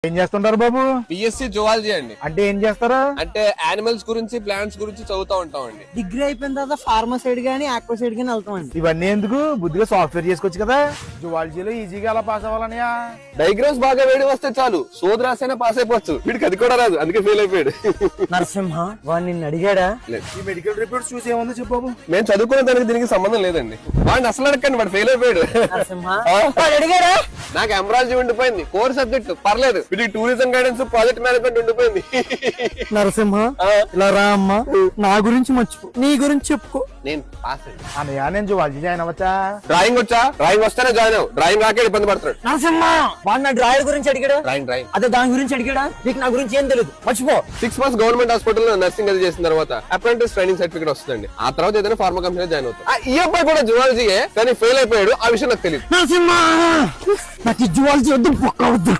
ఏం చేస్తుంటారు బాబు? BSc zoology అండి. అంటే ఏం చేస్తారా? అంటే యానిమల్స్ గురించి ప్లాంట్స్ గురించి చదువుతా ఉంటాం అండి. డిగ్రీ అయిపోయిన తర్వాత ఫార్మా సైడ్ గానీ ఆక్వా సైడ్ గానీ వెళ్తామండి. ఇవన్నీ ఎందుకు? బుద్ధిగా సాఫ్ట్వేర్ చేసుకోవచ్చు కదా. జువాలజీలో ఈజీగా అలా పాస్ అవ్వాలనియా? డయాగ్రామ్స్ బాగా వేడి వస్తే చాలు, సోది రాసైనా పాస్ అయిపోవచ్చు. వీడికి అది కూడా రాదు, అందుకే ఫెయిల్ అయిపోయాడు. నరసింహ వాడు నిన్ను అడిగాడా? ఈ మెడికల్ రిపోర్ట్స్ చూసి ఏముందో చెప్పు బాబు. మేము చదువుకున్న దానికి దీనికి సంబంధం లేదండి. వాడిని అసలు అడగండి, వాడు ఫెయిల్ అయిపోయాడు. నరసింహ వాడు అడిగాడా? నాకు ఎంబ్రాలజీ ఉండిపోయింది, కోర్ సబ్జెక్ట్ పర్లేదు. వీడికి టూరిజం గైడెన్స్, ప్రాజెక్ట్ మేనేజ్మెంట్ ఉండిపోయింది. నరసింహ ఇలా రా అమ్మా, నా గురించి మర్చిపో, నీ గురించి చెప్పుకో. నేను పాస్ అయ్యి అన్నయ్య నేను జువాలజీ జాయిన్ అవ్వచ్చా? డ్రాయింగ్ వచ్చా? డ్రాయింగ్ వస్తేనే జాయిన్ అవ్వు, డ్రాయింగ్ రాకే ఇబ్బంది పడతాడు. నరసింహ వాడు నా డ్రాయర్ గురించి అడిగాడా? డ్రాయింగ్ అదే దాని గురించి అడిగాడా? నీకు నా గురించి ఏం తెలియదు, మర్చిపో. 6 months గవర్నమెంట్ హాస్పిటల్ నర్సింగ్ అది చేసిన తర్వాత అప్రెంటిస్ ట్రైనింగ్ సర్టిఫికేట్ వస్తుందండి. ఆ తర్వాత ఏదైనా ఫార్మా కంపెనీ జాయిన్ అవుతాం. ఈ అబ్బాయి కూడా జువాలజీయే, కానీ ఫెయిల్ అయిపోయాడు. ఆ విషయం నాకు తెలియదు. నరసింహ నాకు జువాలజీ వద్దు, పొక్క వద్దు.